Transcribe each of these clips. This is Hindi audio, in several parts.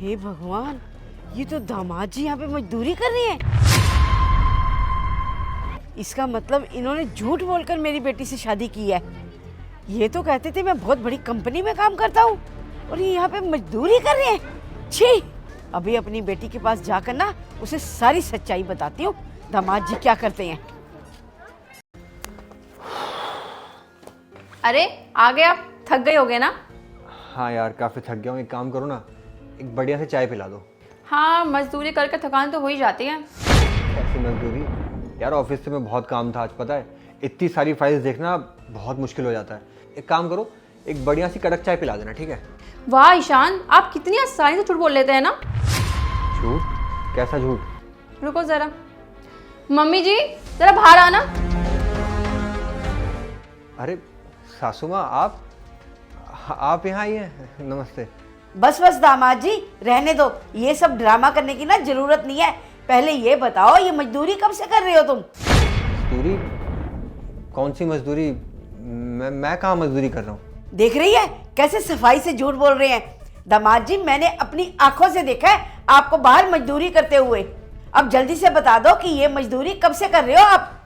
हे भगवान, ये तो दामाद जी यहाँ पे मजदूरी कर रही हैं। इसका मतलब इन्होंने झूठ बोलकर मेरी बेटी से शादी की है। ये तो कहते थे मैं बहुत बड़ी कंपनी में काम करता हूँ और ये यहाँ पे मजदूरी कर रहे हैं। छी! अभी अपनी बेटी के पास जाकर ना उसे सारी सच्चाई बताती हूँ, दामाद जी क्या करते हैं। अरे आ गए आप, थक गए होगे ना? हाँ यार, काफ़ी थक गया हूँ। एक काम करो ना, एक बढ़िया से चाय पिला दो। हाँ, मजदूरी करके थकान तो हो ही जाती है। कैसी मजदूरी यार, ऑफिस से मैं बहुत काम था आज, पता है। इतनी सारी फाइल्स देखना बहुत मुश्किल हो जाता है। एक काम करो, एक बढ़िया सी कड़क चाय पिला देना, ठीक है? वाह ईशान, आप कितनी आसानी से झूठ बोल लेते हैं ना। झूठ? कैसा झूठ? रुको जरा, मम्मी जी जरा बाहर आना। अरे सासू माँ, आप यहाँ आई हैं? नमस्ते। बस बस दामाद जी, रहने दो। ये सब ड्रामा करने की ना जरूरत नहीं है। पहले ये बताओ, ये मजदूरी कब से कर रहे हो तुम? मजदूरी? कौन सी मजदूरी? मैं कहाँ मजदूरी कर रहा हूँ? देख रही है कैसे सफाई से झूठ बोल रहे हैं। दामाद जी, मैंने अपनी आंखों से देखा है आपको बाहर मजदूरी करते हुए। अब जल्दी से बता दो कि ये मजदूरी कब से कर रहे हो आप?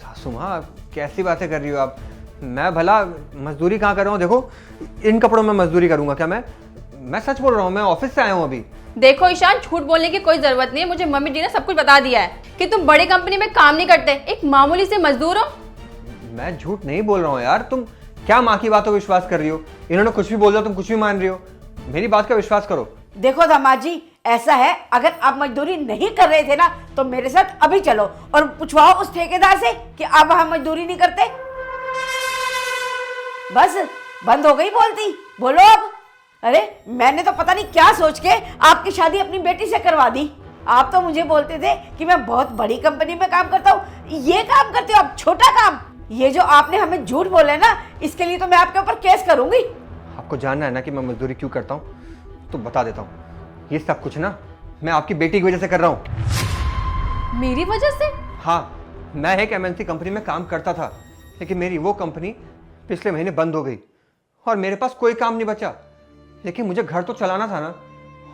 सासू माँ, कैसी बातें कर रही हो आप? मैं भला मजदूरी कहाँ कर रहा हूँ? देखो, इन कपड़ों में मजदूरी करूँगा क्या मैं सच बोल रहा हूँ। मैं ऑफिस से आया हूँ अभी। देखो ईशान, झूठ बोलने की कोई जरूरत नहीं है। मुझे मम्मी जी ने सब कुछ बता दिया है कि तुम बड़ी कंपनी में काम नहीं करते, एक मामूली से मजदूर हो। मैं झूठ नहीं बोल रहा हूँ यार। तुम क्या माँ की बातों पर विश्वास कर रही हो? इन्होंने कुछ भी बोल दिया, तुम कुछ भी मान रही हो। मेरी बात का विश्वास करो। देखो दामाद जी, ऐसा है, अगर आप मजदूरी नहीं कर रहे थे ना तो मेरे साथ अभी चलो और पूछवाओ उस ठेकेदार से कि आप वहां मजदूरी नहीं करते। बस बंद हो गई बोलती, बोलो अब। अरे मैंने तो पता नहीं क्या सोच के आपकी शादी अपनी बेटी से करवा दी। आप तो मुझे बोलते थे कि मैं बहुत बड़ी कंपनी में काम करता हूँ, ये काम करते हो आप, छोटा काम। ये जो आपने हमें झूठ बोला है ना, इसके लिए तो मैं आपके ऊपर केस करूंगी। आपको जानना है ना कि मैं मजदूरी क्यों करता हूँ? तो बता देता हूँ। ये सब कुछ ना मैं आपकी बेटी की वजह से कर रहा हूँ। मेरी वजह से? हाँ, मैं एक MNC कंपनी में काम करता था, लेकिन मेरी वो कंपनी पिछले महीने बंद हो गई और मेरे पास कोई काम नहीं बचा। लेकिन मुझे घर तो चलाना था ना,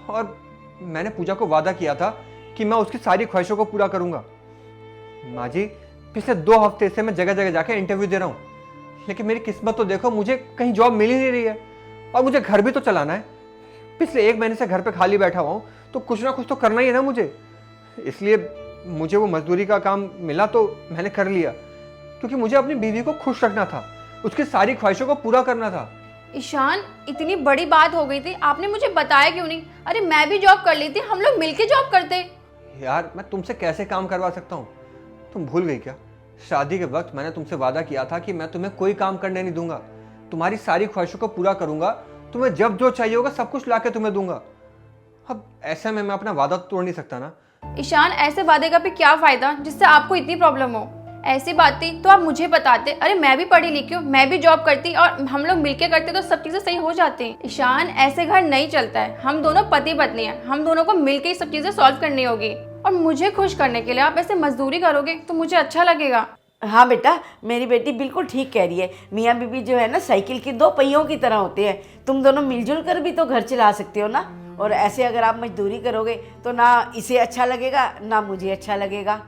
और मैंने पूजा को वादा किया था कि मैं उसकी सारी ख्वाहिशों को पूरा करूंगा। माँ जी, पिछले 2 हफ्ते से मैं जगह जगह जाके इंटरव्यू दे रहा हूँ, लेकिन मेरी किस्मत तो देखो, मुझे कहीं जॉब मिल ही नहीं रही है। और मुझे घर भी तो चलाना है। पिछले 1 महीने से घर पे खाली बैठा हुआ हूँ, तो कुछ ना कुछ तो करना ही है ना मुझे। इसलिए मुझे वो मजदूरी का काम मिला तो मैंने कर लिया, क्योंकि मुझे अपनी बीवी को खुश रखना था, उसकी सारी ख्वाहिशों को पूरा करना था। ईशान, इतनी बड़ी बात हो गई थी, आपने मुझे बताया क्यों नहीं? अरे मैं भी जॉब कर ली थी, हम लोग मिलके जॉब करते। यार, मैं तुमसे कैसे काम करवा सकता हूँ? तुम भूल गई क्या? शादी के वक्त मैंने तुमसे वादा किया था कि मैं तुम्हें कोई काम करने नहीं दूंगा, तुम्हारी सारी ख्वाहिशों को पूरा करूंगा, तुम्हें जब जो चाहिए होगा सब कुछ लाके तुम्हें दूंगा। अब ऐसे में मैं अपना वादा तोड़ नहीं सकता ना। ईशान, ऐसे वादे का भी क्या फायदा जिससे आपको इतनी प्रॉब्लम हो? ऐसी बात थी तो आप मुझे बताते। अरे मैं भी पढ़ी लिखी हूँ, मैं भी जॉब करती और हम लोग मिलके करते तो सब चीजें सही हो जाती। ईशान, ऐसे घर नहीं चलता है। हम दोनों पति पत्नी हैं, हम दोनों को मिलके ही सब चीजें सॉल्व करनी होगी। और मुझे खुश करने के लिए आप ऐसे मजदूरी करोगे तो मुझे अच्छा लगेगा। हाँ बेटा, मेरी बेटी बिल्कुल ठीक कह रही है। मियाँ बीबी जो है ना, साइकिल के 2 पहियों की तरह होते हैं। तुम दोनों मिलजुल कर भी तो घर चला सकते हो ना। और ऐसे अगर आप मजदूरी करोगे तो ना इसे अच्छा लगेगा ना मुझे अच्छा लगेगा।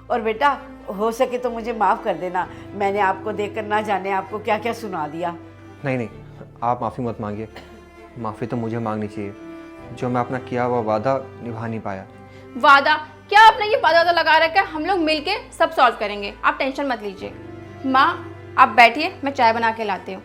और बेटा, हो सके तो मुझे माफ़ कर देना, मैंने आपको देखकर ना जाने आपको क्या क्या सुना दिया। नहीं, आप माफ़ी मत मांगिए। माफ़ी तो मुझे मांगनी चाहिए, जो मैं अपना किया हुआ वादा निभा नहीं पाया। वादा? क्या आपने ये वादा लगा रखा है? हम लोग मिलके सब सॉल्व करेंगे, आप टेंशन मत लीजिए। माँ, आप बैठिए, मैं चाय बना के लाती हूँ।